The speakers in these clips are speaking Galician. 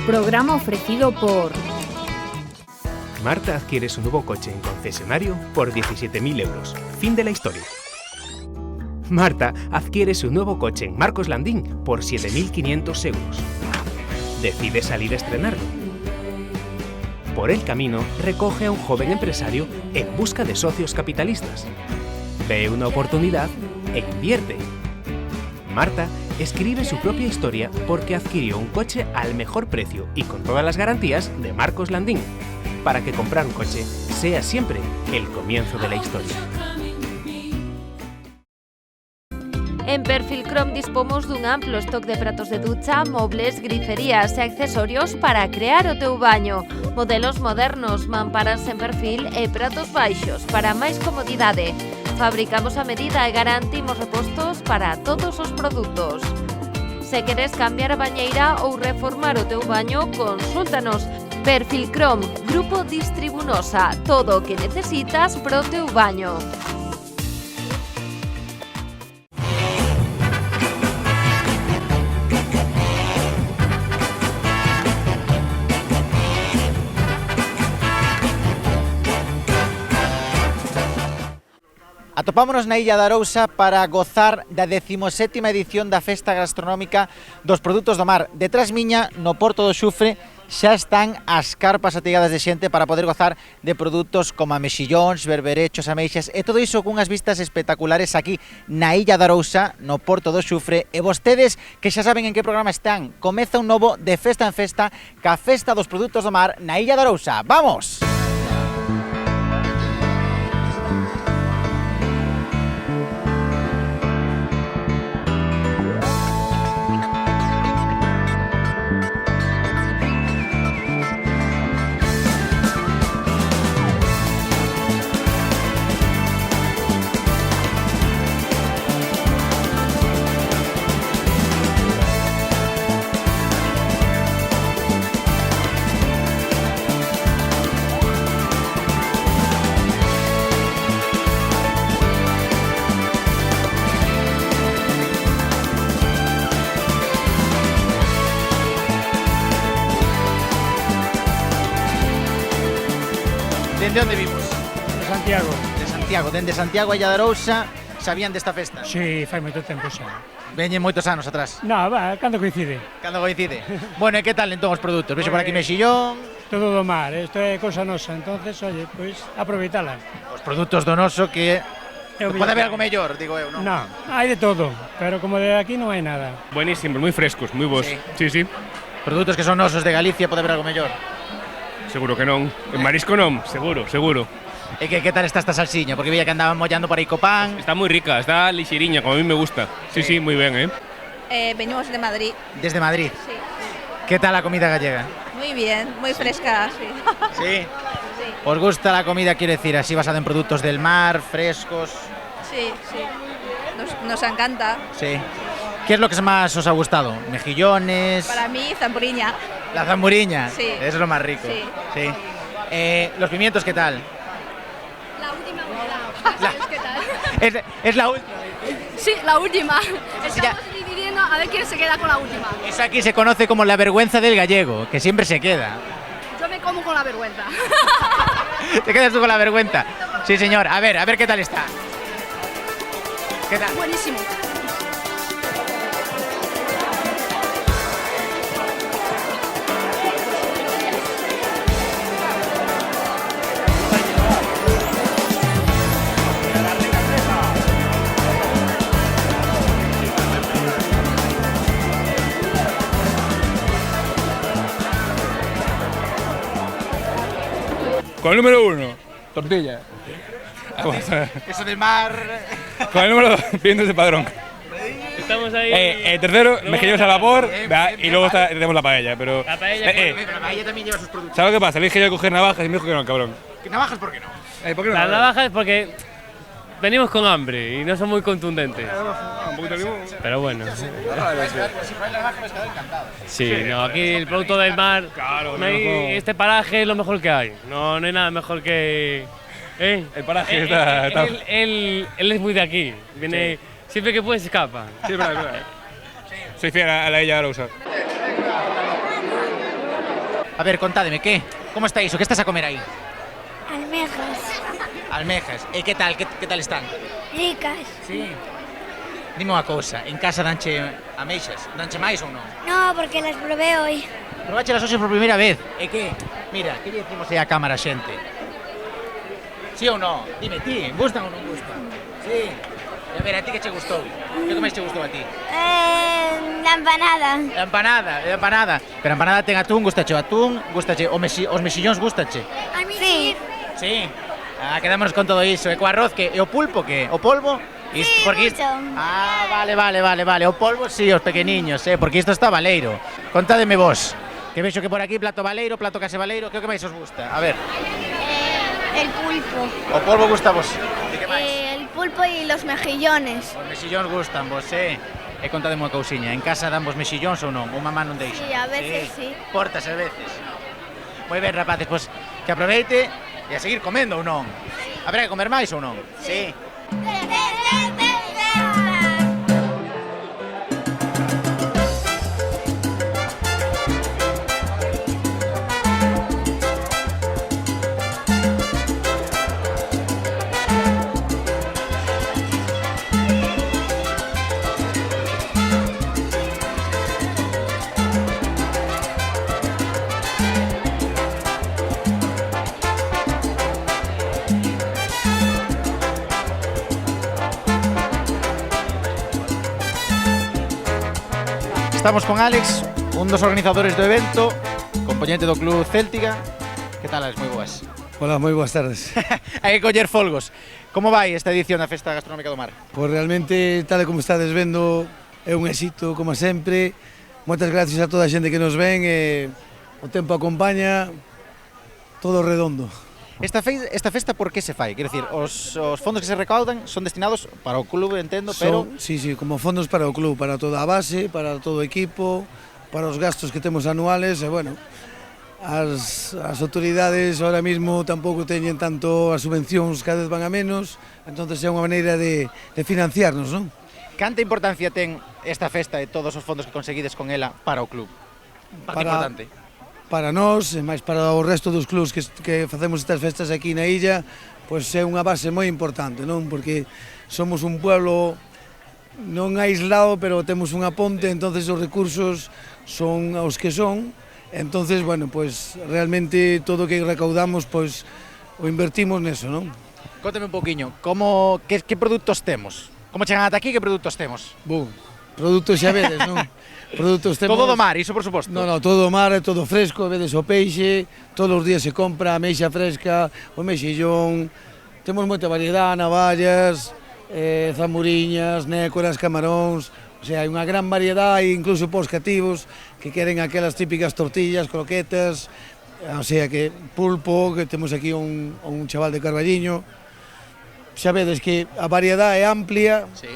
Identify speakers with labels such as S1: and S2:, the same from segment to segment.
S1: Programa ofrecido por...
S2: Marta adquiere su nuevo coche en concesionario por 17.000 euros. Fin de la historia. Marta adquiere su nuevo coche en Marcos Landín por 7.500 euros. Decide salir a estrenarlo. Por el camino, recoge a un joven empresario en busca de socios capitalistas. Ve una oportunidad e invierte. Marta escribe su propia historia porque adquirió un coche al mejor precio y con todas las garantías de Marcos Landín, para que comprar un coche sea siempre el comienzo de la historia.
S3: En Perfilcrom dispomos dun amplo stock de pratos de ducha, mobles, griferías e accesorios para crear o teu baño. Modelos modernos, mamparas en perfil e pratos baixos para máis comodidade. Fabricamos a medida e garantimos repostos para todos os produtos. Se queres cambiar a bañeira ou reformar o teu baño, consúltanos. Perfilcrom, Grupo Distribunosa, todo o que necesitas pro teu baño.
S4: Atopámonos na Illa da Arousa para gozar da 17ª edición da Festa Gastronómica dos Produtos do Mar. Detrás miña, no Porto do Xufre, xa están as carpas atigadas de xente para poder gozar de produtos como mexillóns, berberechos, ameixas e todo iso cunhas vistas espectaculares aquí na Illa da Arousa, no Porto do Xufre. E vostedes que xa saben en que programa están, comeza un novo de Festa en Festa ca Festa dos Produtos do Mar na Illa da Arousa. ¡Vamos! Dende onde vimos?
S5: De Santiago.
S4: De Santiago, dende Santiago a Illa da Arousa, sabían desta festa?
S5: Sí, fai moito tempo xa.
S4: Veñen moitos anos atrás.
S5: No, va, cando coincide.
S4: Cando coincide. Bueno, e que tal entón os produtos? Vexo por aquí mexillón.
S5: Todo do mar, isto é cousa nosa, entonces, oye, pois, aproveitala.
S4: Os produtos do noso que pode haber algo mellor, digo eu, non?
S5: No, hai de todo, pero como de aquí non hai nada.
S6: Buenísimos, moi frescos, moi bons.
S4: Sí.
S6: Sí.
S4: Produtos que son nosos de Galicia, pode haber algo mellor.
S6: Seguro que non. En marisco non, seguro.
S4: E que tal está esta salsiña? Porque veía que andaban mollando por aí co pan.
S6: Está moi rica, está lixeriña, como a mí me gusta. Sí, moi ben,
S7: Venimos de Madrid.
S4: Desde Madrid.
S7: Sí.
S4: Que tal a comida gallega?
S7: Muy bien, muy fresca, sí.
S4: Sí.
S7: Sí,
S4: ¿Os gusta la comida, quiero decir, así basada en productos del mar, frescos?
S7: sí. Nos encanta.
S4: Sí. ¿Qué es lo que más os ha gustado? ¿Mejillones?
S7: Para mí, zampuriña.
S4: La zamburiña.
S7: Sí.
S4: Es lo más rico.
S7: Sí.
S4: ¿Los pimientos qué tal?
S8: La última unidad. ¿Qué tal?
S4: Es la última.
S8: Sí, la última.
S4: Sí, ya.
S8: Estamos dividiendo a ver quién se queda con la última.
S4: Esa aquí se conoce como la vergüenza del gallego, que siempre se queda.
S8: Yo me como con la vergüenza.
S4: ¿Te quedas tú con la vergüenza? Sí, señor. A ver qué tal está. ¿Qué tal?
S8: Buenísimo.
S6: Con el número 1, tortilla.
S4: Eso del mar.
S6: Con el número 2, pimientos de padrón.
S9: Estamos ahí.
S6: El tercero, mejillones al vapor, y luego tenemos la paella, pero...
S9: La paella,
S4: La paella también lleva sus productos.
S6: ¿Sabes lo que pasa? Le dije yo a coger navajas y me dijo que no, cabrón.
S4: ¿Navajas por qué no?
S6: ¿Por qué no?
S9: Las navajas es porque venimos con hambre y no son muy contundentes.
S6: Un poquito de limón.
S9: Pero bueno.
S4: Si pruebas la navaja me quedo encantado.
S9: Sí, no, aquí el producto del mar,
S6: Claro,
S9: no hay- este paraje es lo mejor que hay. No hay nada mejor que...
S6: El paraje está...
S9: Él es muy de aquí. Viene, siempre que puede se escapa.
S6: Sí, es verdad. Soy fiel a la Illa da Arousa.
S4: A ver, contádeme, ¿qué? ¿Cómo está iso? ¿Qué estás a comer aí?
S10: Almejas.
S4: Almejas. E que tal? Que tal están?
S10: Ricas.
S4: Sí. Dime unha cousa, en casa danche ameixas? Danche máis ou non?
S10: No, porque las probé hoy.
S4: Probache las hoxas por primeira vez. E que? Mira, que lle decimos aí a cámara, xente? Sí ou non? Dime, ti, gustan ou non gustan? Sí. E a ver, a ti que che gustou? Que máis che gustou a ti?
S10: La empanada.
S4: A empanada. Pero a empanada ten atún, gustache o atún, gustache os mexillóns, gustache?
S10: A mí sí.
S4: Sí. Ah, quedámonos con todo iso. E co arroz que? E o pulpo que? O polvo?
S10: Sí,
S4: porque
S10: mucho.
S4: Ah, vale. O polvo sí, os pequeniños, porque isto está baleiro. Contádeme vos. Que vexo que por aquí plato baleiro, plato case baleiro, que o que máis os gusta? A ver.
S10: El pulpo.
S4: O polvo gusta vos. E que máis?
S10: El pulpo y los mejillones.
S4: Os mexillóns gustan vos, E contádeme unha cousiña, en casa dan vos mexillóns ou non? Ou mamá non deixa?
S10: Sí, a veces sí.
S4: Portas a veces. Moi ben, rapaces, pois que aproveite e a seguir comendo ou non? Habrá que comer máis ou non? Sí. Estamos con Alex, un dos organizadores do evento, componente do Club Céltica. Que tal, Alex? Moi boas.
S11: Hola, moi boas tardes.
S4: Hai que coller folgos. Como vai esta edición da Festa Gastronómica do Mar?
S11: Pois realmente, tal e como estades vendo, é un éxito, como sempre. Moitas gracias a toda a xente que nos ven e o tempo acompaña, todo redondo.
S4: Esta festa por que se fai? Quero dicir, os fondos que se recaudan son destinados para o club, entendo, pero...
S11: Sí, como fondos para o club, para toda a base, para todo o equipo, para os gastos que temos anuales, e bueno, as autoridades ahora mismo tampouco teñen tanto as subvencións, cada vez van a menos, entonces é unha maneira de financiarnos, non?
S4: Canta importancia ten esta festa e todos os fondos que conseguides con ela para o club? Importante.
S11: Para nós, e máis para o resto dos clubs que facemos estas festas aquí na illa, pois é unha base moi importante, non? Porque somos un pueblo non aislado, pero temos unha ponte, entonces os recursos son os que son, entonces, bueno, pois realmente todo o que recaudamos, pois o invertimos neso, non?
S4: Contame un poquinho, que produtos temos? Como chegan ata aquí, que produtos temos?
S11: Produtos xa vedes, non? Produtos temos...
S4: Todo do mar, iso por suposto.
S11: No, todo do mar, é todo fresco, vedes o peixe, todos os días se compra a meixa fresca, o mexillón, temos moita variedade, navallas, zamuriñas, nécoras, camaróns, o sea, hai unha gran variedade, incluso pos cativos, que queren aquelas típicas tortillas, croquetas, o sea, que pulpo, que temos aquí un chaval de Carballiño, xa vedes que a variedade é amplia.
S4: Sí.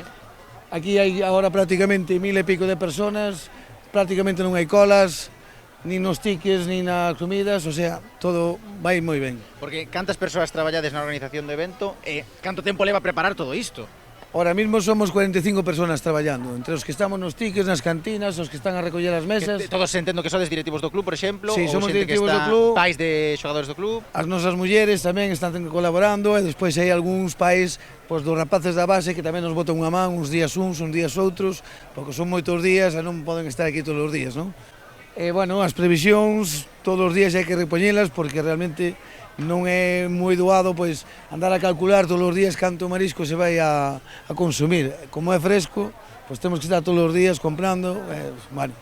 S11: Aquí hai agora prácticamente 1000 e pico de personas, prácticamente non hai colas, nin nos tickets, nin nas comidas, o sea, todo vai moi ben.
S4: Porque cantas persoas traballades na organización do evento e canto tempo leva a preparar todo isto?
S11: Ahora mismo somos 45 personas traballando, entre os que estamos nos tickets, nas cantinas, os que están a recoller as mesas.
S4: Todos entendo que sodes directivos do club, por exemplo,
S11: sí,
S4: ou
S11: somos
S4: xente
S11: directivos
S4: que está,
S11: do club,
S4: pais de xogadores do club.
S11: As nosas mulleres tamén están colaborando e despois hai algúns pais pois, dos rapaces da base que tamén nos botan unha man, uns días uns días outros, porque son moitos días e non poden estar aquí todos os días, non? E, bueno, as previsións todos os días hai que repoñelas porque realmente non é moi doado pois andar a calcular todos os días canto marisco se vai a consumir. Como é fresco, pois temos que estar todos os días comprando, bueno,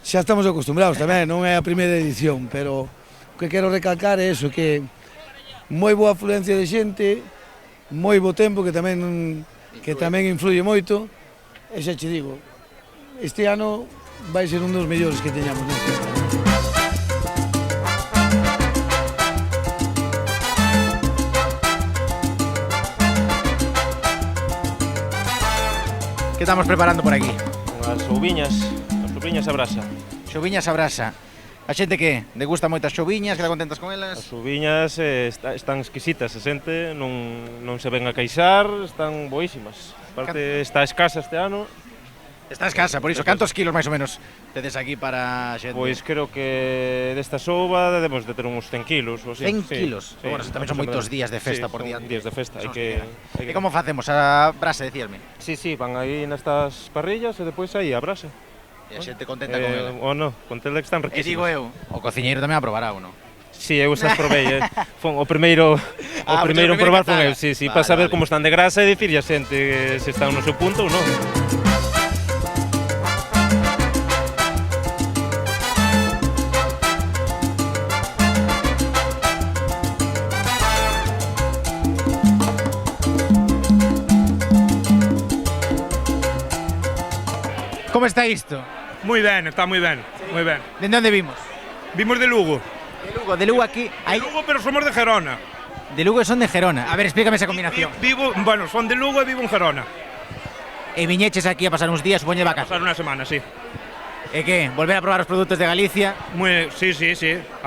S11: xa estamos acostumbrados tamén, non é a primeira edición, pero o que quero recalcar é eso, que moi boa afluencia de xente, moi bo tempo que tamén influye moito, e xa che digo, este ano vai ser un dos mellores que teñamos neste ano.
S4: Que estamos preparando por aquí?
S12: Unhas souviñas a brasa.
S4: Souviñas a brasa. A xente que degusta moitas souviñas, queda contentas con elas?
S12: As souviñas están exquisitas, a xente non se ven a queixar, están boísimas. Aparte está escasa este ano.
S4: Estás casa, por iso. Cantos kilos máis ou menos tedes aquí para a xente?
S12: Pois creo que desta soba debemos de ter uns 100 kilos ou así.
S4: 100 kilos? Bueno, tamén son moitos días de festa por diante.
S12: Días de festa, hai que...
S4: E como facemos? A brasa, decíalme?
S12: Sí, van aí nestas parrillas e depois aí a brasa.
S4: E a xente contenta con ela.
S12: O non, contenta que están
S4: E
S12: riquísimos.
S4: digo eu, o cociñeiro tamén aprobará ou non?
S12: Sí, eu xa provei, Fon o primeiro en probar fon eu, sí, para saber como están de grasa e dicirlle a xente se están no seu punto ou non.
S4: Como está isto?
S6: Muy ben, está moi ben, moi ben.
S4: Dende onde vimos?
S6: Vimos de Lugo.
S4: De Lugo aquí.
S6: De Lugo, pero somos de Gerona.
S4: De Lugo e son de Gerona. A ver, explícame esa combinación.
S6: Son de Lugo e vivo en Gerona.
S4: E viñeches aquí a pasar uns días, supoño, de vacaciones.
S6: Pasar unha semana, sí.
S4: E que? Volver a probar os produtos de Galicia?
S6: Sí.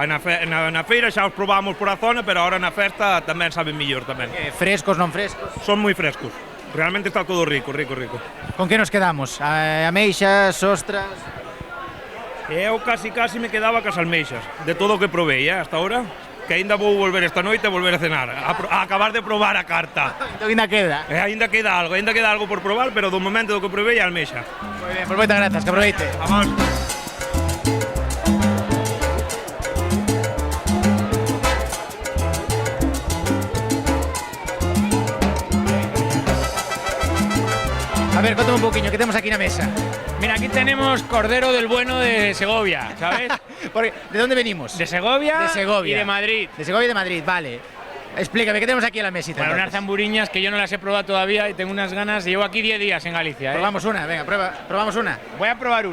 S6: Na feira xa os probamos por a zona, pero ahora na festa tamén saben millor tamén.
S4: Frescos, non frescos?
S6: Son moi frescos. Realmente está todo rico.
S4: Con que nos quedamos? Ameixas, ostras...
S6: Eu casi me quedaba cas almeixas, de todo o que provei, hasta ahora, que aínda vou volver esta noite a volver a cenar, a acabar de probar a carta.
S4: Entón aínda queda?
S6: Aínda queda algo por probar, pero do momento do que provei a almeixa.
S4: Moi ben, pues moitas grazas, que aproveite.
S6: Vamos.
S4: A ver, cuéntame un poquinho, ¿qué tenemos aquí en la mesa?
S13: Mira, aquí tenemos cordero del bueno de Segovia, ¿sabes?
S4: ¿De dónde venimos?
S13: De Segovia,
S4: de Segovia
S13: y de Madrid.
S4: De Segovia y de Madrid, vale. Explícame, ¿qué tenemos aquí en la mesita?
S13: Bueno,
S4: entonces?
S13: unas zamburiñas que yo no las he probado todavía y tengo unas ganas. Llevo aquí 10 días en Galicia.
S4: Probamos una, venga, probamos una.
S13: Voy a probar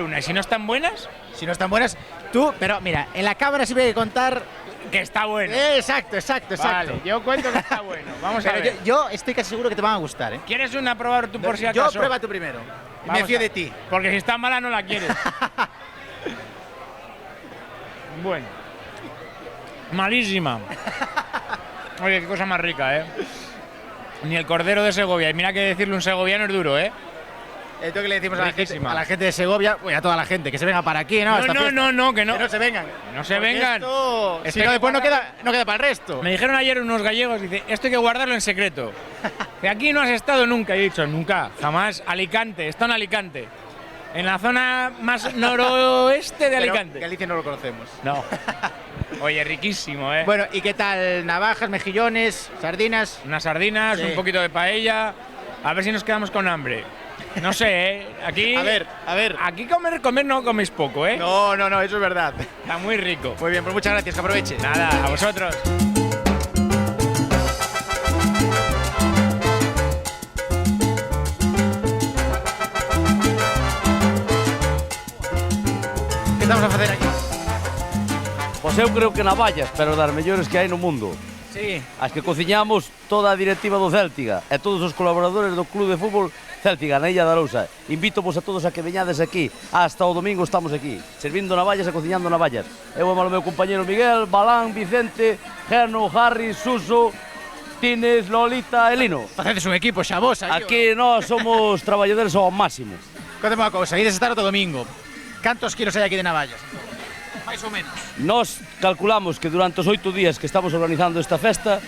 S13: una. ¿Y si no están buenas?
S4: Si no están buenas, tú, pero mira, en la cámara siempre hay que contar...
S13: Que está bueno.
S4: Exacto.
S13: Vale, yo cuento que está bueno. Vamos a ver.
S4: Yo estoy casi seguro que te van a gustar, ¿eh?
S13: ¿Quieres una probar tú por si acaso?
S4: Yo prueba tú primero.
S13: Vamos
S4: Me fío de ti.
S13: Porque si está mala no la quieres. Bueno. Malísima. Oye, qué cosa más rica, ¿eh? Ni el cordero de Segovia. Y mira que decirle un segoviano es duro, ¿eh?
S4: Esto que le decimos a la gente de Segovia, y a toda la gente, que se venga para aquí, ¿no?
S13: No, que no.
S4: Que no se vengan.
S13: No se vengan.
S4: Esto, si no, después no queda para el resto.
S13: Me dijeron ayer unos gallegos, dice, esto hay que guardarlo en secreto. Que aquí no has estado nunca. Y he dicho, nunca, jamás. Alicante, está en Alicante. En la zona más noroeste de Alicante.
S4: Pero Galicia no lo conocemos.
S13: No. Oye, riquísimo, ¿eh?
S4: Bueno, ¿y qué tal? ¿Navajas, mejillones, sardinas?
S13: Unas sardinas,
S4: sí.
S13: Un poquito de paella. A ver si nos quedamos con hambre. No sé, ¿eh? Aquí...
S4: A ver.
S13: Aquí comer no coméis poco, ¿eh?
S4: No, eso es verdad.
S13: Está muy rico.
S4: Muy bien, pues muchas gracias, que aproveche.
S13: Nada, a vosotros.
S4: ¿Qué estamos a facer aquí?
S14: Pois eu creo que navallas, pero das mellores que hai no mundo.
S4: Sí.
S14: As que cociñamos toda a directiva do Céltiga e todos os colaboradores do Club de Fútbol Céltiga na Illa da Arousa. Invítovos a todos a que veñades aquí. Hasta o domingo estamos aquí, servindo navallas e cociñando navallas. Eu e o meu compañero Miguel, Balán, Vicente, Gerno, Harry, Suso, Tines, Lolita e Lino.
S4: Facedes un equipo xa vos
S14: aquí nós somos traballadores ao máximo.
S4: Contame unha cousa, ides estar o domingo. Cantos kilos hai aquí de navallas? Mais ou menos.
S14: Nós calculamos que durante os 8 días que estamos organizando esta festa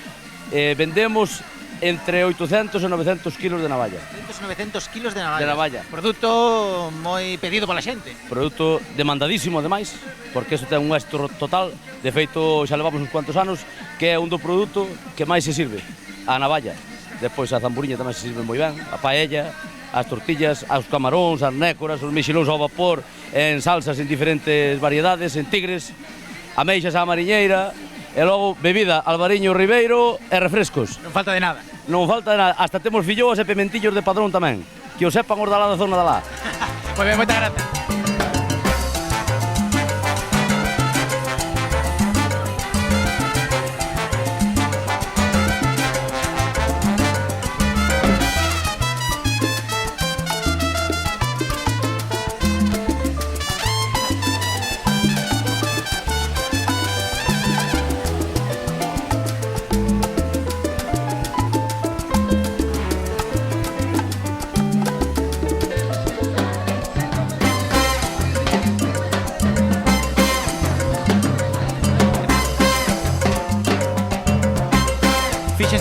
S14: vendemos entre 800 e 900 kilos de navalla.
S4: 800 900 kilos de navalla.
S14: De navalla.
S4: Produto moi pedido pola xente.
S14: Produto demandadísimo, ademais, porque iso ten un éxito total. De feito, xa levamos uns cuantos anos, que é un do produto que máis se sirve, a navalla. Despois a zamburiña tamén se sirve moi ben, a paella, as tortillas, os camaróns, as nécoras, os mexilóns ao vapor, en salsas en diferentes variedades, en tigres, ameixas á mariñeira, e logo bebida Alvariño Ribeiro e refrescos.
S4: Non falta de nada.
S14: Non falta de nada, hasta temos filloas e pimentillos de padrón tamén, que o sepan os da lá da zona da lá.
S4: Moi ben, moitas grazas.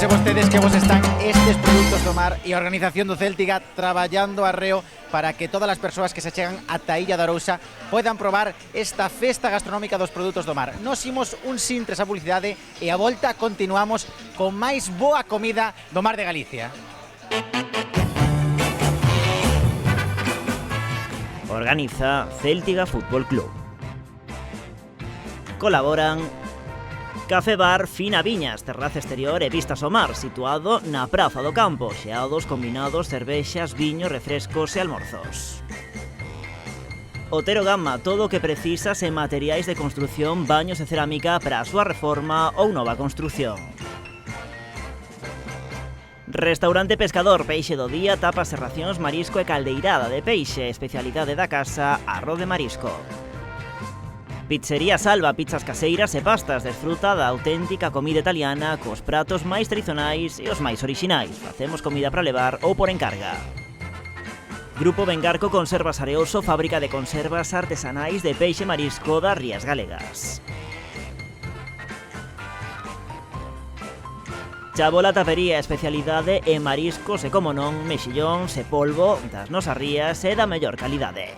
S4: Fíjense vostedes que vos están estes produtos do mar e a organización do Céltiga traballando arreo para que todas as persoas que se chegan ata a Illa de Arousa poidan probar esta festa gastronómica dos produtos do mar. Nos imos un sintres a publicidade e a volta continuamos con máis boa comida do mar de Galicia.
S15: Organiza Céltiga Fútbol Club. Colaboran Café Bar Fina Viñas, terraza exterior e vistas ao mar, situado na Praza do Campo, xeados, combinados, cervexas, viños, refrescos e almorzos. Otero Gama, todo o que precisas en materiais de construción, baños e cerámica para a súa reforma ou nova construción. Restaurante Pescador, peixe do día, tapas e racións, marisco e caldeirada de peixe, especialidade da casa, arroz de marisco. Pizzería Salva, pizzas caseiras e pastas, desfruta da auténtica comida italiana cos pratos máis tradicionais e os máis orixinais. Facemos comida para levar ou por encarga. Grupo Bengarco Conservas Areoso, fábrica de conservas artesanais de peixe e marisco das Rías Galegas. Chabola Tapería, especialidade en mariscos e, como non, mexillóns e polvo das nosas rías e da mellor calidade.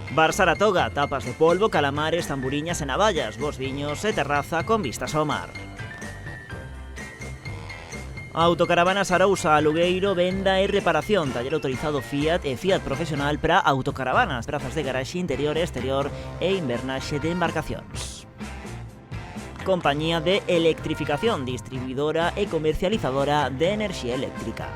S15: Bar Saratoga, tapas de polvo, calamares, tamburiñas e navallas, bos viños e terraza con vistas ao mar. Autocaravanas Arousa, alugueiro, venda e reparación, taller autorizado Fiat e Fiat profesional para autocaravanas, prazas de garaxe interior e exterior e invernaxe de embarcacións. Compañía de Electrificación, distribuidora e comercializadora de enerxía eléctrica.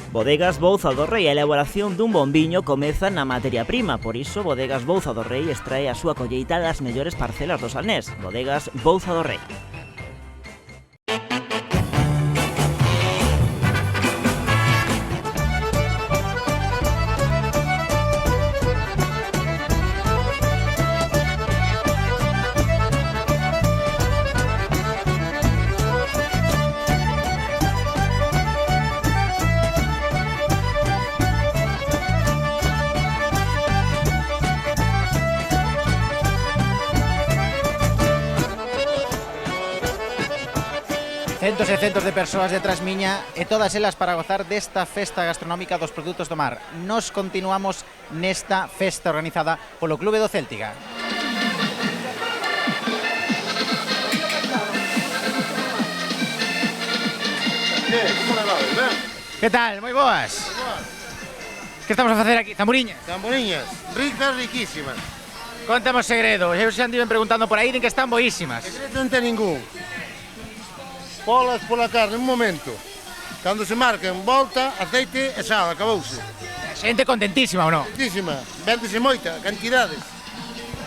S15: Bodegas Bouza do Rei, a elaboración dun bon viño comeza na materia prima, por iso Bodegas Bouza do Rei extrae a súa colleita das mellores parcelas do Salnés. Bodegas Bouza do Rei.
S4: Centos e centos de persoas detrás miña e todas elas para gozar desta festa gastronómica dos produtos do mar. Nos continuamos nesta festa organizada polo Clube do Céltiga. Que tal? Moi boas. Que estamos a facer aquí? Tamburiñas?
S16: Tamburiñas, ricas, riquísimas.
S4: Contamos segredo, eu xa andiven preguntando por aí, din que están boísimas.
S16: Segredo non ten ningún. Polas pola carne, un momento. Cando se marcan volta, aceite e sal, acabouse.
S4: Xente contentísima ou non?
S16: Contentísima, véndese moita, cantidades.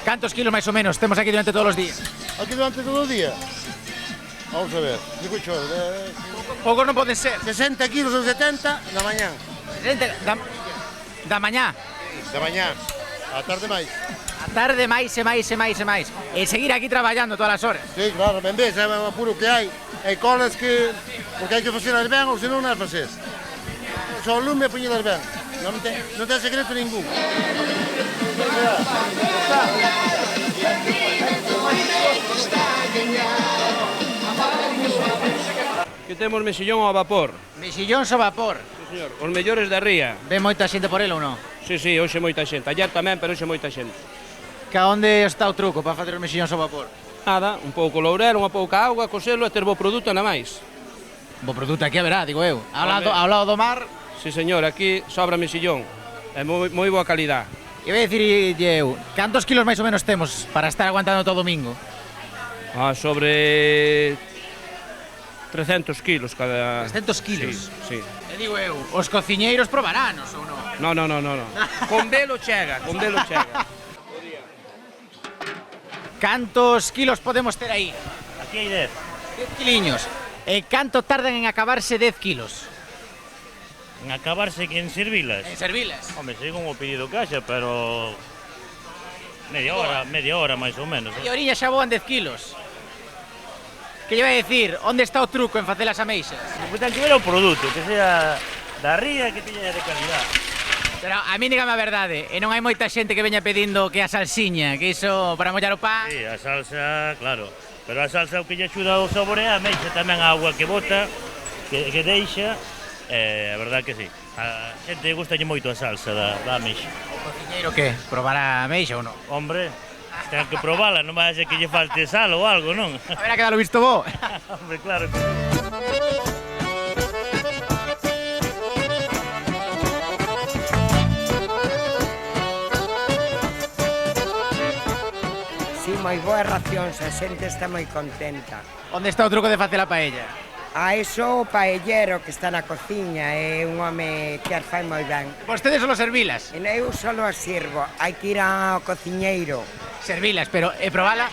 S4: Cantos kilos máis ou menos temos aquí durante todos os días?
S16: Aquí durante todo o día? Vamos a ver, digo xo,
S4: poucos non poden ser.
S16: 60 kilos ou 70 na mañán.
S4: 60 da mañá?
S16: Da mañá, a tarde máis.
S4: A tarde máis e máis e máis e máis. E seguir aquí traballando todas as horas.
S16: Sí, claro, ben ves, é o apuro que hai. Hai colas que... porque hai que facelas ben ou senón non as faces. Só o lume e poñelas ben. Non ten secreto ningún.
S17: Que temos mexillón ao vapor.
S4: Mexillóns ao vapor?
S17: Sí, señor. Os mellores da ría.
S4: Ven moita xente por ele ou non?
S17: Sí, sí, hoxe moita xente. Ayer tamén, pero hoxe moita xente.
S4: Que onde está o truco para facer os mexillóns ao vapor?
S17: Nada, un pouco lourel, unha pouca auga, coselo e ter bo produto na máis.
S4: Bo produto aquí haberá, digo eu. Ao lado do mar...
S17: Sí, señor, aquí sobra mexillón. É moi boa calidad.
S4: E vai dicir eu, cantos kilos máis ou menos temos para estar aguantando todo o domingo?
S17: Sobre 300 kilos cada...
S4: 300 kilos?
S17: Sí, sí.
S4: E digo eu, os cociñeiros probarános ou non?
S17: No. Con velo chega, con velo chega.
S4: Cantos kilos podemos ter aí?
S18: Aquí hai 10.
S4: 10 kiliños. E canto tardan en acabarse 10 kilos?
S18: En acabarse que en servilas?
S4: En servilas.
S18: Home, según o pedido caixa, pero... media hora máis ou menos.
S4: E oriña xa voan 10 kilos. Que lle vai dicir, onde está o truco en facer as ameixas?
S18: Pois ten que ver o produto, que sea da ría, que teña de calidad.
S4: Pero a mí dígame a verdade, e non hai moita xente que veña pedindo que a salsiña, que iso para mollar o pan...
S18: Sí, a salsa, claro. Pero a salsa o que lle axuda o sabor é a ameixa, tamén a agua que bota, que deixa, a verdad que sí. A xente gustalle moito a salsa da ameixa.
S4: O cociñeiro que? Probar a ameixa ou non?
S18: Hombre, ten que probala, non vai a ser que lle falte sal ou algo, non?
S4: A ver, a quedalo visto vos.
S18: Hombre, claro que
S19: Sí, moi boas racións, a xente está moi contenta.
S4: Onde está o truco de facer a paella?
S19: A iso o paellero que está na cociña, é un home que as fai moi ben.
S4: Vostedes solo servilas?
S19: Eu solo as sirvo, hai que ir ao cociñeiro.
S4: Servilas, pero probala?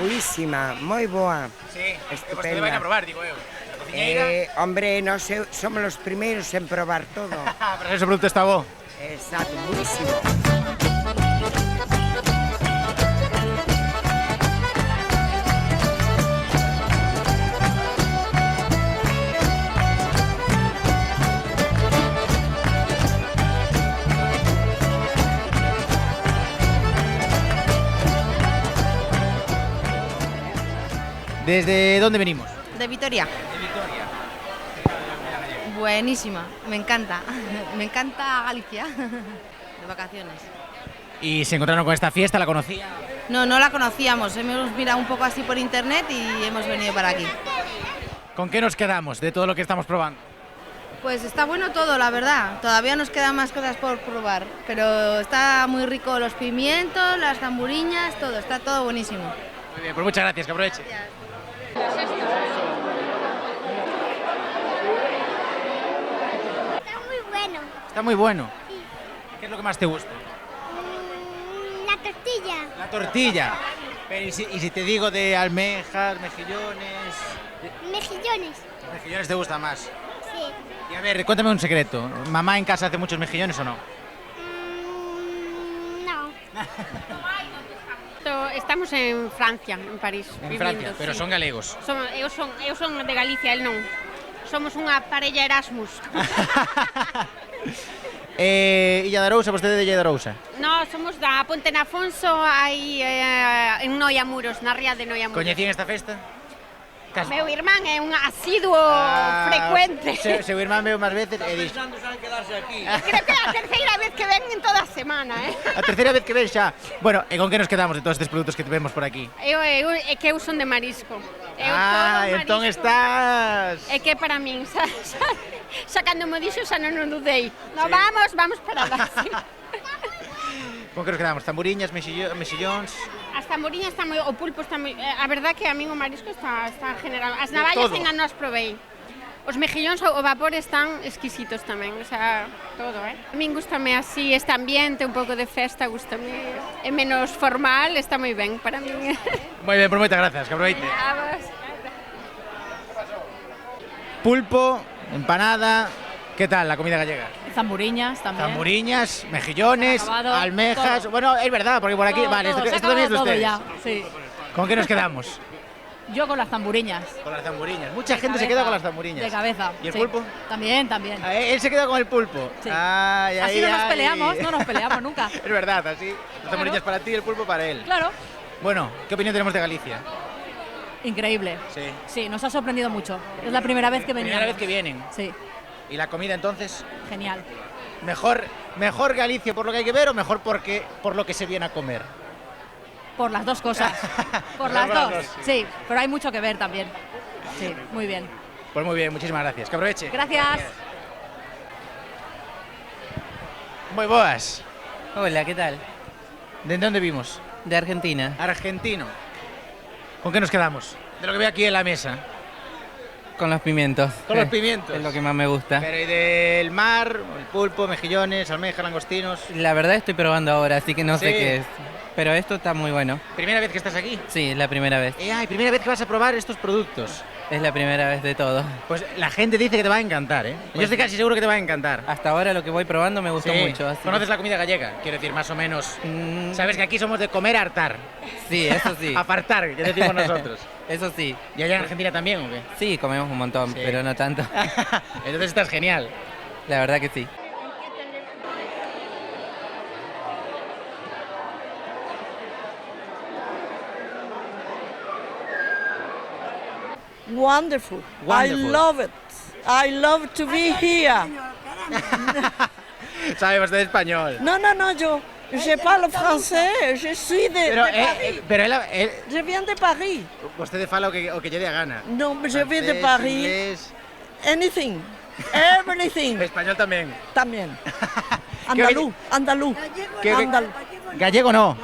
S19: Buísima, moi boa.
S4: Sí,
S19: estupenda.
S4: Vostedes vai a probar, digo eu. Cociñeira?
S19: Hombre, non sei, somos os primeiros en probar todo.
S4: Pero ese produto está bo.
S19: Exacto, buísimo.
S4: ¿Desde dónde venimos?
S20: De Vitoria.
S4: De Vitoria.
S20: Buenísima, me encanta. Me encanta Galicia. De vacaciones.
S4: ¿Y se encontraron con esta fiesta? ¿La conocía?
S20: No, no la conocíamos. Hemos mirado un poco así por internet y hemos venido para aquí.
S4: ¿Con qué nos quedamos de todo lo que estamos probando?
S20: Pues está bueno todo, la verdad. Todavía nos quedan más cosas por probar. Pero está muy rico los pimientos, las zamburiñas, todo. Está todo buenísimo.
S4: Muy bien, pues muchas gracias, que aproveche.
S10: Está muy bueno.
S4: Está muy bueno.
S10: Sí.
S4: ¿Qué es lo que más te gusta?
S10: La tortilla.
S4: La tortilla. Pero ¿y si te digo de almejas, mejillones?
S10: Mejillones.
S4: ¿Los mejillones te gustan más?
S10: Sí.
S4: Y a ver, cuéntame un secreto. ¿Mamá en casa hace muchos mejillones o no?
S10: No.
S21: Estamos en Francia, en París.
S4: En Francia, pero son galegos.
S21: Eu son de Galicia, el non. Somos unha parella Erasmus.
S4: E Lladerousa, vostede de Lladerousa?
S21: No, somos da Ponte Nafonso, aí en Noia Muros, na ría de Noia Muros.
S4: Coñecían esta festa?
S21: Meu irmán é un asiduo frecuente.
S4: Seu irmán veo máis veces e dis...
S21: Creo que é a terceira vez que ven en toda a semana,
S4: A terceira vez que ven xa. Bueno, e con que nos quedamos de todos estes produtos que vemos por aquí?
S21: É que eu son de marisco.
S4: Entón estás...
S21: É que para min, xa cando me dixo xa non o dudei. No, vamos para lá, sí.
S4: Con que nos quedamos? Tamburiñas, mexillóns...
S21: As tamboriñas están moi, o pulpo está moi... A verdad que a min o marisco está general. As navallas ainda non as provei. Os mejillóns ao vapor están exquisitos tamén, o sea, todo, A min gustame así, este ambiente, un pouco de festa, gustame. É menos formal, está moi ben para min.
S4: Moi ben, por moitas grazas, que aproveite.
S21: A vos.
S4: Pulpo, empanada... ¿Qué tal la comida gallega?
S22: Zamburiñas también.
S4: Zamburiñas, mejillones,
S22: Acabado,
S4: almejas...
S22: todo.
S4: Bueno, es verdad, porque por aquí...
S22: Todo,
S4: vale,
S22: todo,
S4: esto también es de
S22: todo
S4: ustedes.
S22: ya, sí.
S4: ¿Con qué nos quedamos?
S22: Yo con las zamburiñas.
S4: Con las zamburiñas. Mucha gente se queda con las zamburiñas.
S22: De cabeza.
S4: ¿Y el
S22: sí.
S4: pulpo?
S22: También.
S4: Él se queda con el pulpo.
S22: Sí.
S4: Así
S22: no nos peleamos, no nos peleamos nunca.
S4: Es verdad, así. Las zamburiñas para ti y el pulpo para él.
S22: Claro.
S4: Bueno, ¿qué opinión tenemos de Galicia?
S22: Increíble.
S4: Sí.
S22: Sí, nos ha sorprendido mucho. Es la primera vez que venimos.
S4: Primera vez que vienen.
S22: Sí.
S4: ¿Y la comida entonces?
S22: Genial.
S4: ¿Mejor Galicia por lo que hay que ver o mejor por lo que se viene a comer?
S22: Por las dos cosas. Por las dos. Sí, pero hay mucho que ver también. Sí, muy bien.
S4: Pues muy bien, muchísimas gracias. Que aproveche.
S22: Gracias.
S4: Muy boas.
S23: Hola, ¿qué tal?
S4: ¿De dónde vimos?
S23: De Argentina.
S4: Argentino. ¿Con qué nos quedamos? De lo que veo aquí en la mesa.
S23: Con los pimientos.
S4: Con los pimientos.
S23: Es lo que más me gusta.
S4: Pero ¿y del mar? El pulpo, mejillones, almejas, langostinos.
S23: La verdad estoy probando ahora, así que no sé
S4: Sí.
S23: qué es. Pero esto está muy bueno.
S4: ¿Primera vez que estás aquí?
S23: Sí, es la primera vez.
S4: Primera vez que vas a probar estos productos.
S23: Es la primera vez de todo.
S4: Pues la gente dice que te va a encantar, ¿eh? Yo estoy casi seguro que te va a encantar.
S23: Hasta ahora lo que voy probando me gustó
S4: Sí.
S23: mucho. Así.
S4: ¿Conoces la comida gallega? Quiero decir, más o menos. Sabes que aquí somos de comer a hartar.
S23: Sí, eso sí.
S4: Apartar, que decimos nosotros.
S23: Eso sí.
S4: ¿Y allá en Argentina también o qué?
S23: Sí, comemos un montón, pero no tanto.
S4: Entonces estás genial.
S23: La verdad que sí.
S1: Wonderful.
S4: Wonderful.
S1: I love it. I love to be here.
S4: Sabe vostede español.
S1: No, je parle français, je suis de Paris.
S4: Pero
S1: Je viens de Paris.
S4: vostede fala o que lle dé a gana.
S1: No, je viens de
S4: Francés,
S1: Paris.
S4: inglés.
S1: Anything. Everything.
S4: Español tamén.
S1: También. Andaluz.
S4: Gallego no.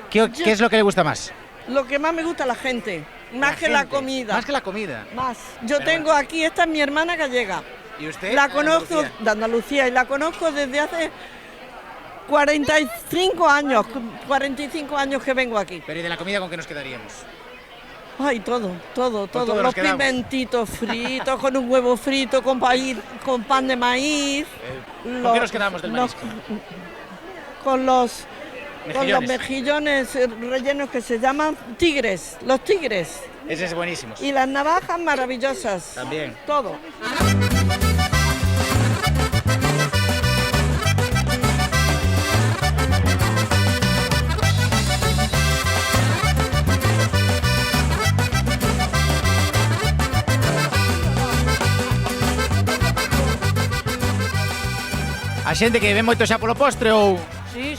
S4: ¿Qué es lo que le gusta más?
S1: Lo que más me gusta la gente, más que la comida.
S4: Más que la comida.
S1: Más. Yo tengo aquí, esta es mi hermana gallega.
S4: ¿Y usted?
S1: La conozco de Andalucía y la conozco desde hace 45 años que vengo aquí.
S4: Pero ¿y de la comida con qué nos quedaríamos?
S1: Ay, todo.
S4: todo
S1: Los
S4: nos quedamos.
S1: pimentitos fritos, con un huevo frito, con pan de maíz.
S4: ¿Con qué nos quedamos del marisco?
S1: Con los mejillones rellenos que se llaman tigres, los tigres.
S4: Ese es buenísimo.
S1: Y las navajas maravillosas.
S4: También.
S1: Todo.
S4: A xente que ven moito xa polo postre ou
S2: Sí.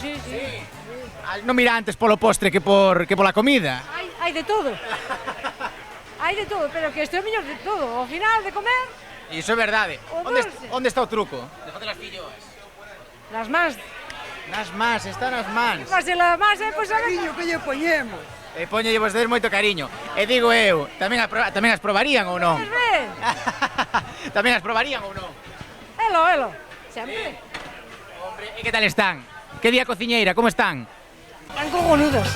S4: non mira antes polo postre que pola comida.
S2: Hai de todo. Hai de todo, pero que este é o mellor de todo. Ao final de comer,
S4: Iso é verdade.
S2: O dulce.
S4: Onde está o truco? De facer as filloas.
S2: las más.
S4: Nas mans, están nas mans.
S2: Mas de las más, pois a ver.
S4: que lle poñemos. E poñelle vostedes moito cariño. E digo eu, tamén as probarían ou non?
S2: Pois ben.
S4: Tamén as probarían ou non?
S2: Elo. Sempre.
S4: Hombre, e que tal están? Que día cociñeira, como están?
S2: Están cojonudos.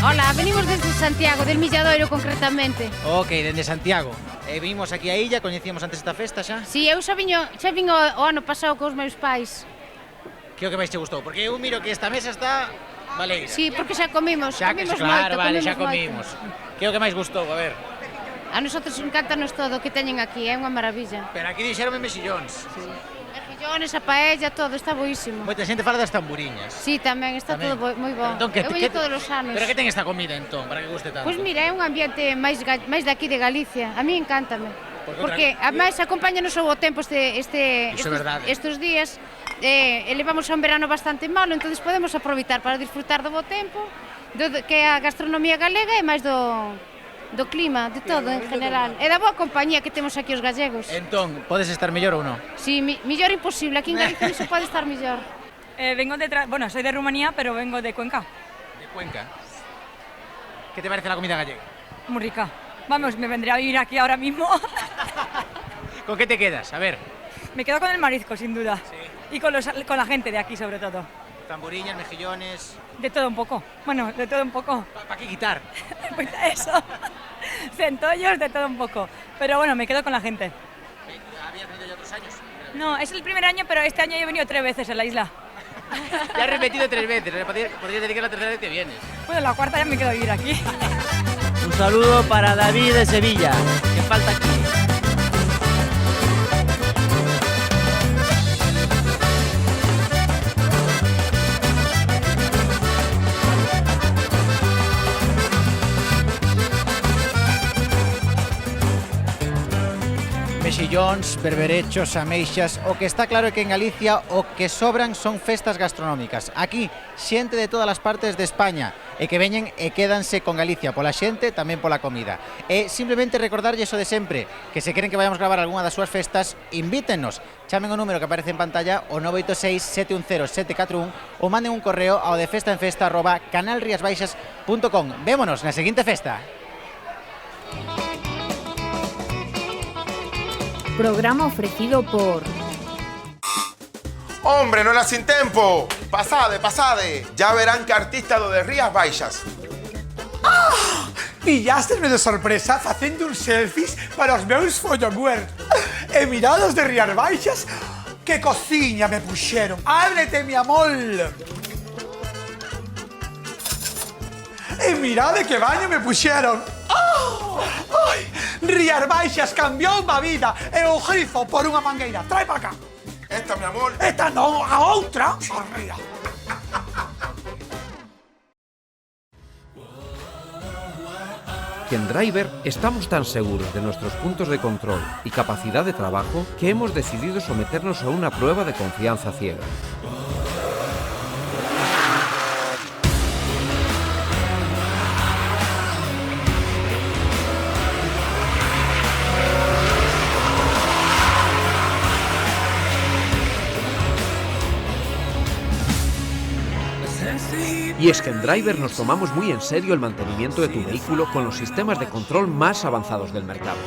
S3: Hola, venimos desde Santiago, del Milladoiro concretamente.
S4: Ok, dende Santiago. Vimos aquí a illa, coñecíamos antes esta festa xa?
S3: Si, eu xa vin o ano pasado cos meus pais.
S4: Que é o que máis te gustou? Porque eu miro que esta mesa está baleira.
S3: Si, porque xa comimos,
S4: Xa que,
S3: comimos
S4: claro,
S3: moito,
S4: vale,
S3: comimos
S4: xa comimos. Que é o que máis gustou? A ver.
S3: A nosotros encántanos todo o que teñen aquí, é unha maravilla.
S4: Pero aquí dixeronme mexillóns.
S3: Mejillones, a paella, todo, está boísimo.
S4: Moita xente fala das tamburiñas.
S3: Si, tamén, está
S4: Tamén.
S3: todo moi bon.
S4: Entón,
S3: Eu veño todos os anos.
S4: Pero que ten esta comida, entón, para que guste tanto?
S3: Pois mira, é un ambiente máis de aquí de Galicia. A mí encántame. Porque ademais acompáñanos o tempo estes días. Elevamos a un verano bastante malo, entonces podemos aproveitar para disfrutar do bo tempo, que é a gastronomía galega e máis do clima, de todo en general. E da boa compañía que temos aquí os gallegos.
S4: Entón, podes estar mellor ou non?
S3: Si, mellor imposible, aquí en Galicia non se pode estar mellor.
S24: Soy de Rumanía, pero vengo de Cuenca.
S4: De Cuenca. ¿Qué te parece la comida gallega?
S24: Muy rica. Vamos, me vendría a vivir aquí ahora mismo.
S4: ¿Con qué te quedas? A ver.
S24: Me quedo con el marisco, sin duda. Sí. Y con la gente de aquí, sobre todo.
S4: Tamburiñas, mejillones...
S24: De todo un poco. Bueno, de todo un poco.
S4: ¿Para qué quitar?
S24: Pues eso. Centollos, de todo un poco. Pero bueno, me quedo con la gente.
S4: ¿Habías venido ya otros años?
S24: No, es el primer año, pero este año he venido 3 veces a la isla.
S4: Ya has repetido 3 veces. Podrías decir que es la tercera vez que vienes.
S24: Bueno, la cuarta ya me quedo a vivir aquí.
S15: Un saludo para David de Sevilla, que falta aquí.
S4: mexillóns, berberechos, ameixas. O que está claro é que en Galicia o que sobran son festas gastronómicas. Aquí, xente de todas as partes de España e que veñen e quédanse con Galicia pola xente, tamén pola comida. E simplemente recordarlle iso de sempre, que se queren que vayamos gravar algunha das súas festas, invítennos. Chamen o número que aparece en pantalla, o 986-710-741, ou manden un correo ao de festaenfesta@canalriasbaixas.com. Vémonos na seguinte festa.
S5: Programa ofrecido por...
S7: Hombre, non era sin tempo. Pasade, pasade. Ya verán que artista do de Rías Baixas.
S8: Pillástesme de sorpresa facendo uns selfies para os meus follower. E mirados de Rías Baixas, que cociña me puxeron. Ábrete, mi amor. E mirade que baño me puxeron. Ai, Rías Baixas cambiou a vida e o grifo por unha mangueira. Trae para cá.
S7: Esta, mi amor.
S8: Esta non, a outra. Arría.
S9: Que en Driver estamos tan seguros de nuestros puntos de control y capacidad de trabajo que hemos decidido someternos a una prueba de confianza ciega. Y es que en Driver nos tomamos muy en serio el mantenimiento de tu vehículo con los sistemas de control más avanzados del mercado.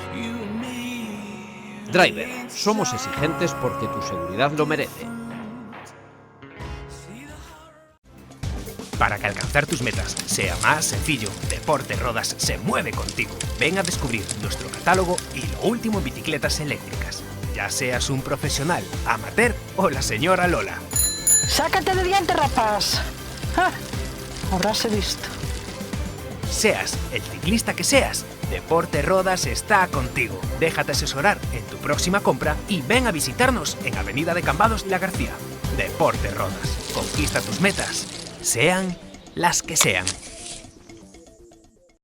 S9: Driver, somos exigentes porque tu seguridad lo merece.
S25: Para que alcanzar tus metas sea más sencillo, Deporte Rodas se mueve contigo. Ven a descubrir nuestro catálogo y lo último en bicicletas eléctricas. Ya seas un profesional, amateur o la señora Lola.
S26: ¡Sácate de diante, rapaz! ¡Ah! Habráse visto.
S25: Seas el ciclista que seas, Deporte Rodas está contigo. Déjate asesorar en tu próxima compra y ven a visitarnos en Avenida de Cambados La García. Deporte Rodas. Conquista tus metas, sean las que sean.